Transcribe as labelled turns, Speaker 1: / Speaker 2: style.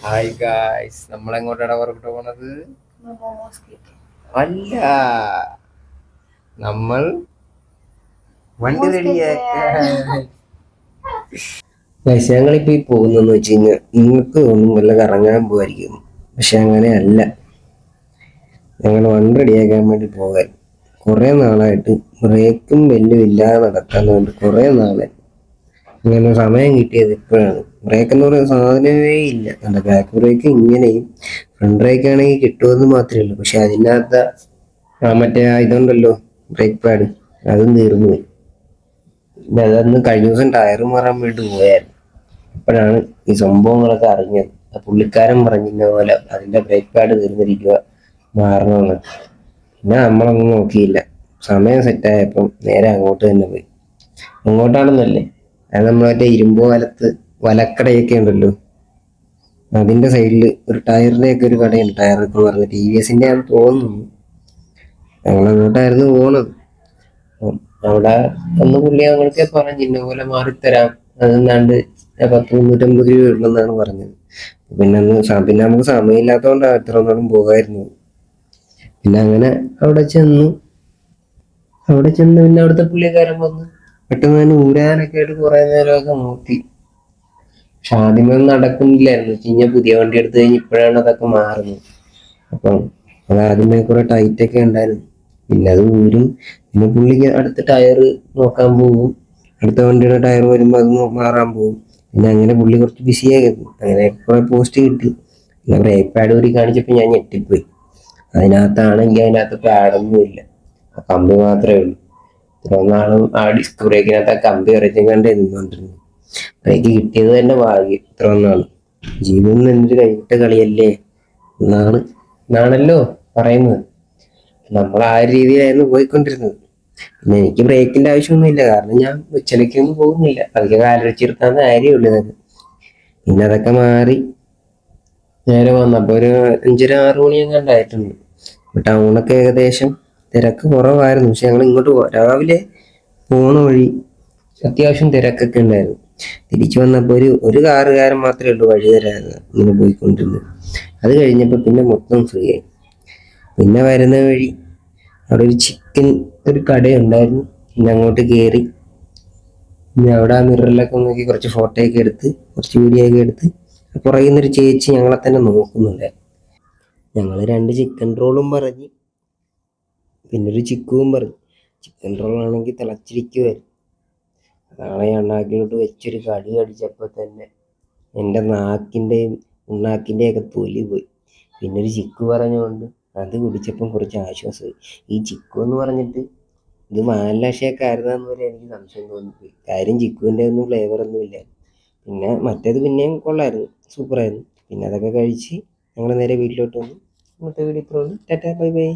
Speaker 1: Hi guys, നമ്മളെങ്ങോട്ടാണ് പുറപ്പെട്ടു പോണത്? അല്ല, നമ്മൾ വണ്ടി റെഡിയാക്കാൻ. ഗൈസ്, ഞങ്ങളിപ്പോ ഈ പോകുന്നെന്ന് വെച്ച് കഴിഞ്ഞാൽ നിങ്ങൾക്ക് തോന്നും വല്ല കറങ്ങാൻ പോവായിരിക്കും. പക്ഷെ അങ്ങനെയല്ല. ഞങ്ങൾ വണ്ടി റെഡിയാക്കാൻ വേണ്ടി പോകാൻ കുറെ നാളായിട്ട് ബ്രേക്കും ബെല്ലും ഇല്ലാതെ നടക്കാന്നുകൊണ്ട് കുറെ നാളായി. ഇങ്ങനെ സമയം കിട്ടിയത് ഇപ്പോഴാണ്. ബ്രേക്ക് എന്ന് പറയുന്ന സാധനമേ ഇല്ല. എന്താ ബാക്ക് ബ്രേക്ക് ഇങ്ങനെയും ഫ്രണ്ട് ബ്രേക്ക് ആണെങ്കിൽ കിട്ടുമെന്ന് മാത്രമേ ഉള്ളൂ. പക്ഷെ അതിനകത്ത് മറ്റേ ഇതുണ്ടല്ലോ, ബ്രേക്ക് പാഡ്, അതും തീർന്നു പോയി. പിന്നെ അതൊന്ന് കഴിഞ്ഞ ദിവസം ടയർ മാറാൻ വേണ്ടി പോയായിരുന്നു. അപ്പോഴാണ് ഈ സംഭവങ്ങളൊക്കെ അറിഞ്ഞത്. പുള്ളിക്കാരൻ പറഞ്ഞിരുന്ന പോലെ അതിന്റെ ബ്രേക്ക് പാഡ് തീർന്നിരിക്കുക, മാറണമെന്ന്. പിന്നെ നമ്മളൊന്നും നോക്കിയില്ല. സമയം സെറ്റായപ്പം നേരെ അങ്ങോട്ട് തന്നെ പോയി. അങ്ങോട്ടാണെന്നല്ലേ, അത് നമ്മൾ മറ്റേ ഇരുമ്പ് വലക്കടയൊക്കെ ഉണ്ടല്ലോ, അതിന്റെ സൈഡിൽ ഒരു ടയറിന്റെ ഒക്കെ ഒരു കടയുണ്ട്. ടയറൊക്കെ പറഞ്ഞ് TVS ആണെന്ന് തോന്നുന്നു. ഞങ്ങൾ അങ്ങോട്ടായിരുന്നു പോണത്. അപ്പം അവിടെ ഒന്ന് പുള്ളി ഞങ്ങൾക്ക് പറഞ്ഞു ഇന്ന പോലെ മാറിത്തരാം, അതെന്നാണ്ട് 10-350 രൂപ ഉണ്ടെന്നാണ് പറഞ്ഞത്. പിന്നെ നമുക്ക് സമയമില്ലാത്തതുകൊണ്ടാണ് എത്ര ഒന്നും പോകായിരുന്നു. പിന്നെ അങ്ങനെ അവിടെ ചെന്നു. പിന്നെ അവിടുത്തെ പുള്ളിക്കാരൻ വന്നു പെട്ടെന്ന് തന്നെ ഊരാനൊക്കെ ആയിട്ട് കുറെ നേരമൊക്കെ നോക്കി. പക്ഷെ ആദ്യമൊന്നും നടക്കുന്നില്ലായിരുന്നു. വെച്ച് കഴിഞ്ഞാൽ പുതിയ വണ്ടി എടുത്തു കഴിഞ്ഞ് ഇപ്പോഴാണ് അതൊക്കെ മാറുന്നത്. അപ്പം അത് ആദ്യമേ കുറെ ടൈറ്റ് ഒക്കെ ഉണ്ടായിരുന്നു. പിന്നെ അത് ഊരും. പിന്നെ പുള്ളിക്ക് അടുത്ത ടയർ നോക്കാൻ പോകും. അടുത്ത വണ്ടിയുടെ ടയർ വരുമ്പോൾ അത് മാറാൻ പോകും. പിന്നെ അങ്ങനെ പുള്ളി കുറച്ച് ബിസിയായിരുന്നു. അങ്ങനെ കുറെ പോസ്റ്റ് കിട്ടി. പിന്നെ ബ്രേക്ക് പാഡ് കൂടി കാണിച്ചപ്പോൾ ഞാൻ ഞെട്ടിപ്പോയി. അതിനകത്ത് പാഡൊന്നും ഇല്ല, കമ്പി മാത്രമേ ഉള്ളൂ. ഇത്ര നാളും ആ ഡിസ്ക് ബ്രേക്കിനകത്ത് ആ കമ്പി ഇറച്ചും കണ്ടേ നിന്നോണ്ടിരുന്നു. ബ്രേക്ക് കിട്ടിയത് തന്നെ ഭാഗ്യം. ഇത്ര ഒന്നാണ് ജീവിതം എന്നൊരു കൈവിട്ട കളിയല്ലേ എന്നാണല്ലോ പറയുന്നത്. നമ്മൾ ആ ഒരു രീതിയിലായിരുന്നു പോയിക്കൊണ്ടിരുന്നത്. പിന്നെ എനിക്ക് ബ്രേക്കിന്റെ ആവശ്യമൊന്നുമില്ല, കാരണം ഞാൻ ഉച്ചലക്കൊന്നും പോകുന്നില്ല. അതൊക്കെ കാലൊഴിച്ചിരുത്താന്ന് കാര്യമുള്ളൂ ഇതൊക്കെ. പിന്നെ അതൊക്കെ മാറി നേരെ വന്നപ്പോ ഒരു 5-6 മണിയൊക്കെ ഉണ്ടായിട്ടുണ്ട്. ടൗണൊക്കെ ഏകദേശം തിരക്ക് കുറവായിരുന്നു. പക്ഷെ ഞങ്ങൾ ഇങ്ങോട്ട് രാവിലെ പോണ വഴി അത്യാവശ്യം തിരക്കൊക്കെ ഉണ്ടായിരുന്നു. തിരിച്ചു വന്നപ്പോൾ ഒരു കാറുകാരൻ മാത്രമേ ഉള്ളൂ വഴി തരാന്ന് ഇങ്ങനെ പോയിക്കൊണ്ടിരുന്നത്. അത് കഴിഞ്ഞപ്പോൾ പിന്നെ മൊത്തം ഫ്രീ ആയി. പിന്നെ വരുന്ന വഴി അവിടെ ഒരു കടയുണ്ടായിരുന്നു. പിന്നെ അങ്ങോട്ട് കയറി. പിന്നെ അവിടെ ആ മിററിലൊക്കെ നോക്കി കുറച്ച് ഫോട്ടോയൊക്കെ എടുത്ത്, കുറച്ച് വീഡിയോ ഒക്കെ എടുത്ത്. പുറകിൽ നിന്നൊരു ചേച്ചി ഞങ്ങളെ തന്നെ നോക്കുന്നുണ്ടായിരുന്നു. ഞങ്ങൾ 2 ചിക്കൻ റോളും പറഞ്ഞ്, പിന്നെ ഒരു ചിക്കുവും പറഞ്ഞു. ചിക്കൻ റോളാണെങ്കിൽ തിളച്ചിരിക്കുമായിരുന്നു. അതാണ് എണ്ണാക്കിലോട്ട് വെച്ചൊരു കടി കടിച്ചപ്പോൾ തന്നെ എൻ്റെ നാക്കിൻ്റെയും ഉണ്ണാക്കിൻ്റെയൊക്കെ തൊലി പോയി. പിന്നെ ഒരു ചിക്കു പറഞ്ഞുകൊണ്ട് അത് കുടിച്ചപ്പം കുറച്ച് ആശ്വാസമായി. ഈ ചിക്കു എന്ന് പറഞ്ഞിട്ട് ഇത് വാനില ഷേക്ക് ആയിരുന്നെന്ന് വരെ എനിക്ക് സംശയം തോന്നിപ്പോയി. കാര്യം ചിക്കുവിൻ്റെ ഒന്നും ഫ്ലേവർ ഒന്നും ഇല്ല. പിന്നെ മറ്റേത് പിന്നെയും കൊള്ളായിരുന്നു, സൂപ്പറായിരുന്നു. പിന്നെ അതൊക്കെ കഴിച്ച് ഞങ്ങൾ നേരെ വീട്ടിലോട്ട് വന്നു. ഇന്നത്തെ വീഡിയോ ഇത്രയുള്ളൂ. Tata, bye by.